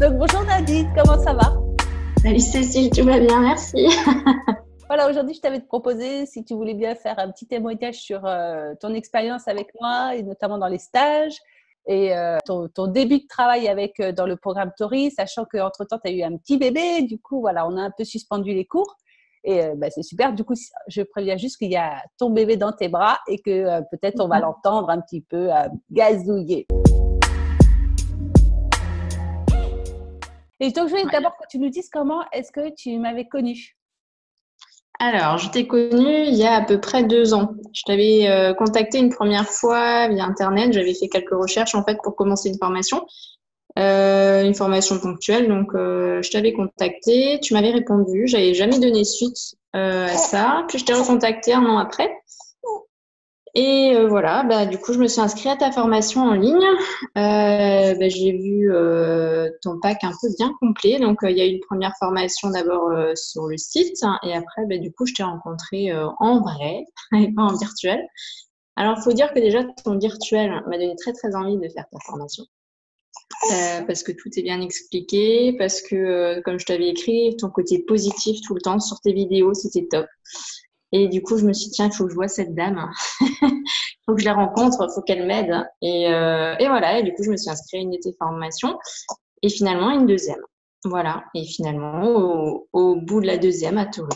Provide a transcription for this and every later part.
Donc bonjour Nadine, comment ça va? Salut Cécile, tout va bien, merci. Voilà, aujourd'hui je t'avais proposé si tu voulais bien faire un petit témoignage sur ton expérience avec moi et notamment dans les stages et ton début de travail avec dans le programme Tori, sachant qu'entre-temps tu as eu un petit bébé, du coup voilà, on a un peu suspendu les cours et c'est super. Du coup, je préviens juste qu'il y a ton bébé dans tes bras et que peut-être on va l'entendre un petit peu gazouiller. Et donc, je voulais d'abord que tu nous dises comment est-ce que tu m'avais connue. Alors, je t'ai connue il y a à peu près 2 ans. Je t'avais contacté une première fois via Internet. J'avais fait quelques recherches en fait pour commencer une formation ponctuelle. Donc, je t'avais contacté. Tu m'avais répondu. J'avais jamais donné suite à ça. Puis, je t'ai recontacté 1 an après. Et voilà, du coup, je me suis inscrite à ta formation en ligne. J'ai vu ton pack un peu bien complet. Donc, il y a eu une première formation d'abord sur le site. Et après, du coup, je t'ai rencontré en vrai et pas en virtuel. Alors, il faut dire que déjà, ton virtuel m'a donné très, très envie de faire ta formation. Parce que tout est bien expliqué, parce que, comme je t'avais écrit, ton côté positif tout le temps sur tes vidéos, c'était top. Et du coup, je me suis dit, tiens, il faut que je voie cette dame. Il faut que je la rencontre, il faut qu'elle m'aide. Et voilà, et du coup, je me suis inscrite à une de tes formations et finalement une deuxième. Voilà, et finalement, au bout de la deuxième, à Tori,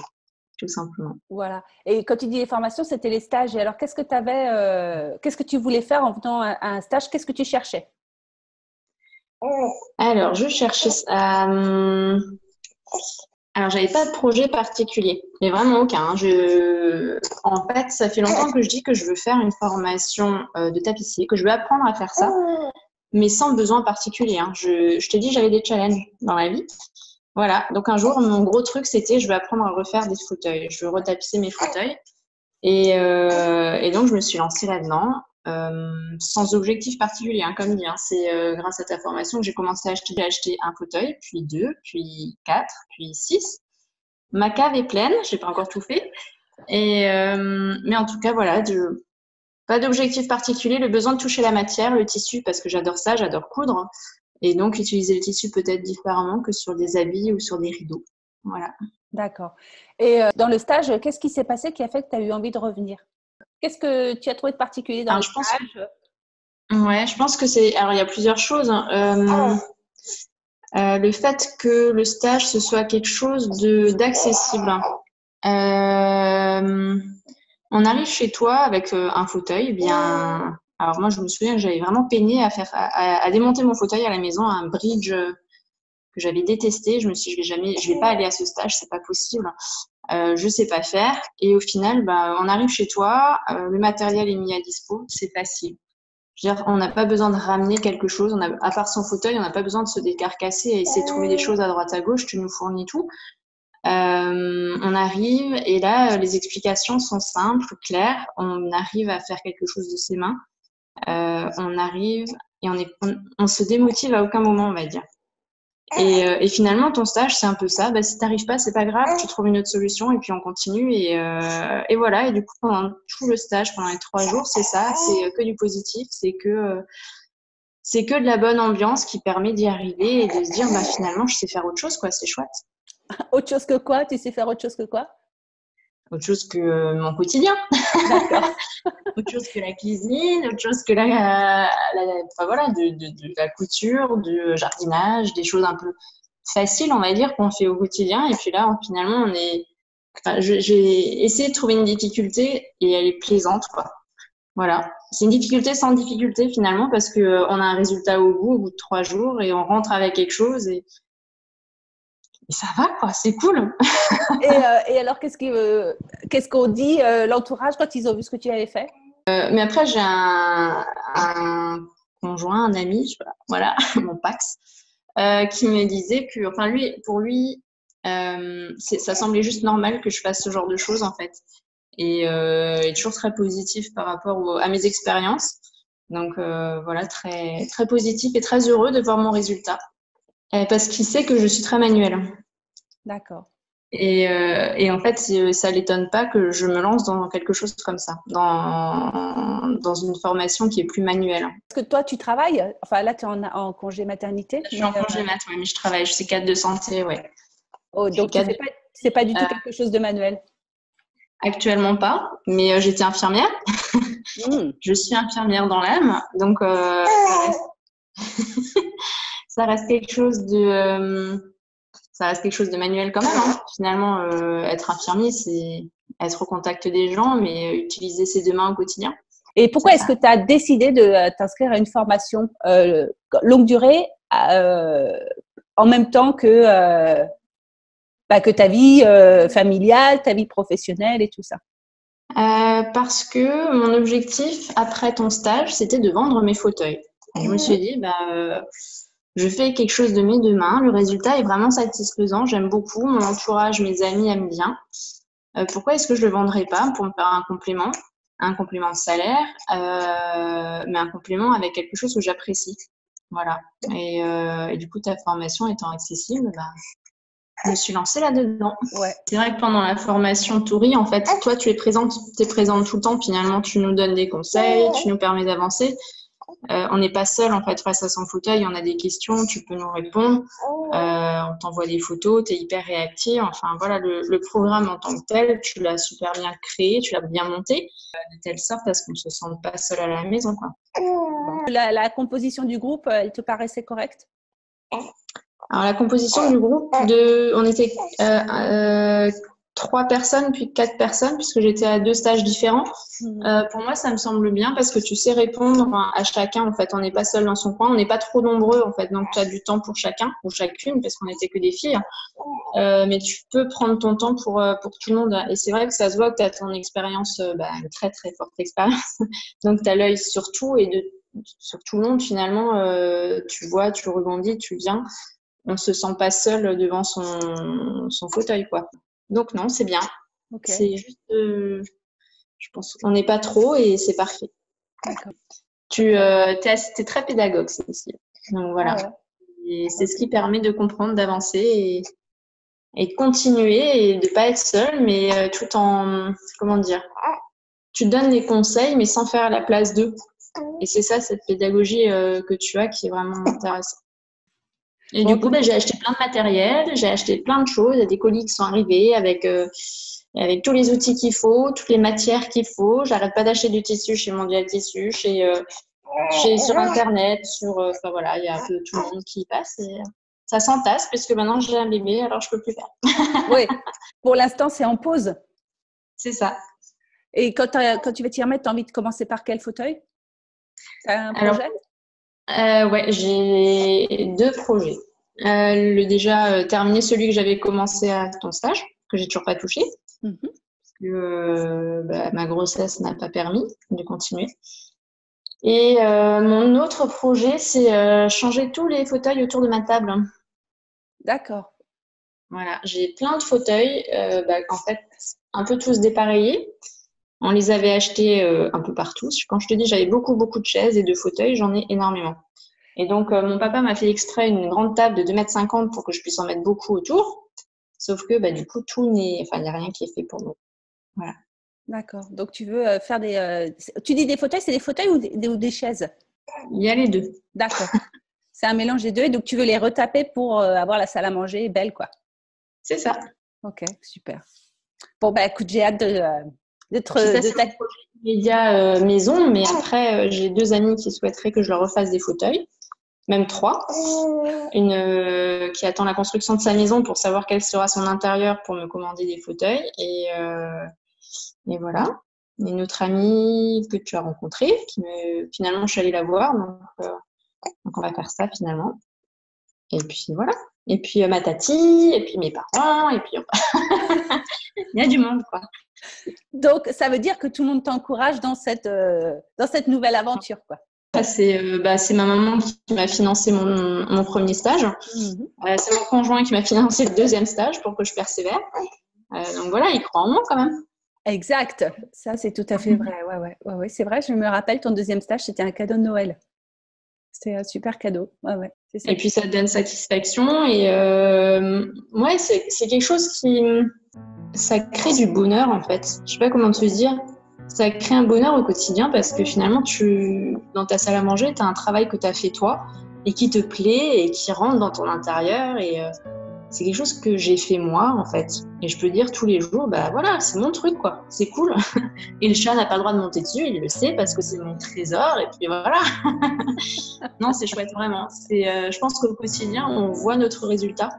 tout simplement. Voilà. Et quand tu dis les formations, c'était les stages. Et alors, qu'est-ce que tu voulais faire en venant à un stage? Qu'est-ce que tu cherchais? Alors, je cherchais ça. Alors, j'avais pas de projet particulier, mais vraiment aucun. En fait, ça fait longtemps que je dis que je veux faire une formation de tapissier, que je veux apprendre à faire ça, mais sans besoin particulier. Je te dis, j'avais des challenges dans la vie. Voilà. Donc, un jour, mon gros truc, c'était je veux apprendre à refaire des fauteuils. Je veux retapisser mes fauteuils. Et donc, je me suis lancée là-dedans, sans objectif particulier, comme dit. C'est grâce à ta formation que j'ai commencé à acheter. J'ai acheté un fauteuil, puis 2, puis 4, puis 6. Ma cave est pleine, j'ai pas encore tout fait. Mais en tout cas, voilà, pas d'objectif particulier. Le besoin de toucher la matière, le tissu, parce que j'adore ça, j'adore coudre. Et donc, utiliser le tissu peut-être différemment que sur des habits ou sur des rideaux. Voilà. D'accord. Et dans le stage, qu'est-ce qui s'est passé qui a fait que tu as eu envie de revenir? Qu'est-ce que tu as trouvé de particulier dans Alors, le stage? je pense que c'est. Alors, il y a plusieurs choses. Le fait que le stage, ce soit quelque chose d'accessible. On arrive chez toi avec un fauteuil bien. Alors moi, je me souviens que j'avais vraiment peiné à démonter mon fauteuil à la maison, un bridge que j'avais détesté. Je me suis dit, je vais pas aller à ce stage, c'est pas possible. Je sais pas faire. Et au final, on arrive chez toi, le matériel est mis à dispo, c'est facile. Je veux dire, on n'a pas besoin de ramener quelque chose. À part son fauteuil, on n'a pas besoin de se décarcasser et essayer de trouver des choses à droite à gauche. Tu nous fournis tout. On arrive et là, les explications sont simples, claires. On arrive à faire quelque chose de ses mains. On arrive et on se démotive à aucun moment, on va dire. Et finalement, ton stage, c'est un peu ça. Si t'arrives pas, c'est pas grave. Tu trouves une autre solution et puis on continue. Et voilà. Et du coup, pendant tout le stage, pendant les 3 jours, c'est ça. C'est que du positif. C'est que de la bonne ambiance qui permet d'y arriver et de se dire, finalement, je sais faire autre chose, quoi. C'est chouette. Autre chose que quoi? Tu sais faire autre chose que quoi? Autre chose que mon quotidien. D'accord. Autre chose que la cuisine, autre chose que de la couture, du jardinage, des choses un peu faciles, on va dire, qu'on fait au quotidien. Et puis là, finalement, j'ai essayé de trouver une difficulté et elle est plaisante, quoi. Voilà. C'est une difficulté sans difficulté, finalement, parce que on a un résultat au bout de 3 jours et on rentre avec quelque chose et ça va, quoi. C'est cool. Et alors, qu'est-ce qu'on dit l'entourage quand ils ont vu ce que tu avais fait? Mais après, j'ai un conjoint, un ami, voilà, mon Pax, qui me disait que, pour lui, ça semblait juste normal que je fasse ce genre de choses, en fait. Et est toujours très positif par rapport à mes expériences. Donc, voilà, très, très positif et très heureux de voir mon résultat. Parce qu'il sait que je suis très manuelle. D'accord. Et en fait, ça l'étonne pas que je me lance dans quelque chose comme ça, dans une formation qui est plus manuelle. Est-ce que toi, tu travailles? Enfin, là, tu es en congé maternité. Je suis en congé mat, ouais, mais je travaille, je suis cadre de santé, ouais. Oh, donc, tu fais pas du tout quelque chose de manuel? Actuellement pas, mais j'étais infirmière. Je suis infirmière dans l'âme, donc ça reste quelque chose de manuel quand même. Hein. Finalement, être infirmier, c'est être au contact des gens, mais utiliser ses deux mains au quotidien. Et pourquoi est-ce que tu as décidé de t'inscrire à une formation longue durée en même temps que ta vie familiale, ta vie professionnelle et tout ça? Parce que mon objectif après ton stage, c'était de vendre mes fauteuils. Et je me suis dit, je fais quelque chose de mes deux mains. Le résultat est vraiment satisfaisant. J'aime beaucoup. Mon entourage, mes amis aiment bien. Pourquoi est-ce que je le vendrais pas pour me faire un complément de salaire, mais un complément avec quelque chose que j'apprécie. Voilà. Et du coup, ta formation étant accessible, je me suis lancée là-dedans. Ouais. C'est vrai que pendant la formation Toury, en fait, toi, tu es présente tout le temps. Finalement, tu nous donnes des conseils, tu nous permets d'avancer. On n'est pas seul en fait face à son fauteuil, on a des questions, tu peux nous répondre, on t'envoie des photos, tu es hyper réactif. Enfin voilà, le programme en tant que tel, tu l'as super bien créé, tu l'as bien monté, de telle sorte à ce qu'on ne se sente pas seul à la maison, quoi. La composition du groupe, elle te paraissait correcte? Alors la composition du groupe, on était 3 personnes puis 4 personnes puisque j'étais à 2 stages différents. Pour moi, ça me semble bien parce que tu sais répondre à chacun. En fait, on n'est pas seul dans son coin, on n'est pas trop nombreux en fait, donc tu as du temps pour chacun ou chacune parce qu'on n'était que des filles. Mais tu peux prendre ton temps pour tout le monde. Et c'est vrai que ça se voit que tu as ton expérience, une très très forte expérience. Donc tu as l'œil sur tout et sur tout le monde finalement. Tu vois, tu rebondis, tu viens. On se sent pas seul devant son fauteuil, quoi. Donc non, c'est bien. Okay. C'est juste, je pense qu'on n'est pas trop et c'est parfait. D'accord. T'es très pédagogue, Cécile. Donc voilà. Ah ouais. Et c'est ce qui permet de comprendre, d'avancer et de continuer et de pas être seul, mais tout en, comment dire, tu donnes des conseils, mais sans faire la place d'eux. Et c'est ça, cette pédagogie que tu as qui est vraiment intéressante. Et du coup, j'ai acheté plein de matériel, j'ai acheté plein de choses. Il y a des colis qui sont arrivés avec tous les outils qu'il faut, toutes les matières qu'il faut. J'arrête pas d'acheter du tissu chez Mondial Tissu, sur Internet, enfin voilà, il y a un peu tout le monde qui passe. Et ça s'entasse parce que maintenant j'ai un bébé, alors je peux plus faire. Oui, pour l'instant, c'est en pause. C'est ça. Et quand tu vas t'y remettre, tu as envie de commencer par quel fauteuil? Tu as un projet? Ouais, j'ai 2 projets. Terminer celui que j'avais commencé à ton stage, que j'ai toujours pas touché, parce que ma grossesse n'a pas permis de continuer. Et mon autre projet, c'est changer tous les fauteuils autour de ma table. D'accord. Voilà, j'ai plein de fauteuils, en fait, un peu tous dépareillés. On les avait achetés un peu partout. Quand je te dis j'avais beaucoup, beaucoup de chaises et de fauteuils, j'en ai énormément. Et donc, mon papa m'a fait exprès une grande table de 2,50 m pour que je puisse en mettre beaucoup autour. Sauf que, du coup, il n'y a rien qui est fait pour nous. Voilà. D'accord. Donc, tu veux faire des… tu dis des fauteuils, c'est des fauteuils ou des chaises? Il y a les deux. D'accord. C'est un mélange des deux. Et donc, tu veux les retaper pour avoir la salle à manger belle, quoi. C'est ça. Ok, super. Bon, écoute, j'ai hâte de ta média maison, mais après, j'ai 2 amis qui souhaiteraient que je leur refasse des fauteuils. Même 3. Une qui attend la construction de sa maison pour savoir quel sera son intérieur pour me commander des fauteuils. Et voilà. Une autre amie que tu as rencontrée, finalement, je suis allée la voir. Donc, on va faire ça finalement. Et puis voilà. Et puis ma tati, et puis mes parents, et puis il y a du monde, quoi. Donc, ça veut dire que tout le monde t'encourage dans cette nouvelle aventure, quoi. C'est ma maman qui m'a financé mon premier stage. C'est mon conjoint qui m'a financé le 2e stage pour que je persévère. Donc voilà, il croit en moi quand même. Exact. Ça, c'est tout à fait vrai. Ouais. C'est vrai, je me rappelle, ton 2e stage, c'était un cadeau de Noël. C'est un super cadeau. Ouais, ouais, c'est ça. Et puis ça te donne satisfaction. Et ouais, c'est quelque chose qui... Ça crée du bonheur en fait. Je sais pas comment te dire. Ça crée un bonheur au quotidien parce que finalement, dans ta salle à manger, tu as un travail que tu as fait toi et qui te plaît et qui rentre dans ton intérieur. Et c'est quelque chose que j'ai fait moi en fait. Et je peux dire tous les jours, bah voilà, c'est mon truc quoi. C'est cool. Et le chat n'a pas le droit de monter dessus, il le sait parce que c'est mon trésor. Et puis voilà. Non, c'est chouette vraiment. Je pense qu'au quotidien, on voit notre résultat.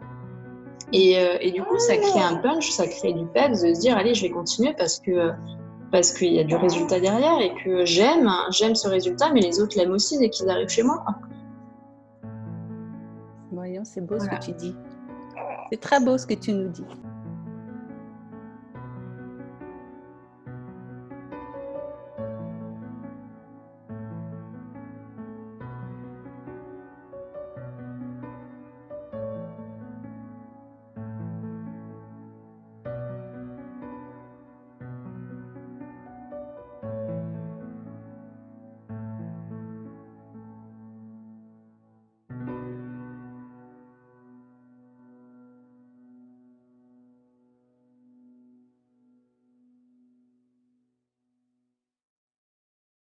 Et du coup, ça crée un punch, ça crée du peps de se dire, allez, je vais continuer parce qu'il y a du résultat derrière et que j'aime ce résultat, mais les autres l'aiment aussi dès qu'ils arrivent chez moi. Voyons, c'est beau ce que tu dis. C'est très beau ce que tu nous dis.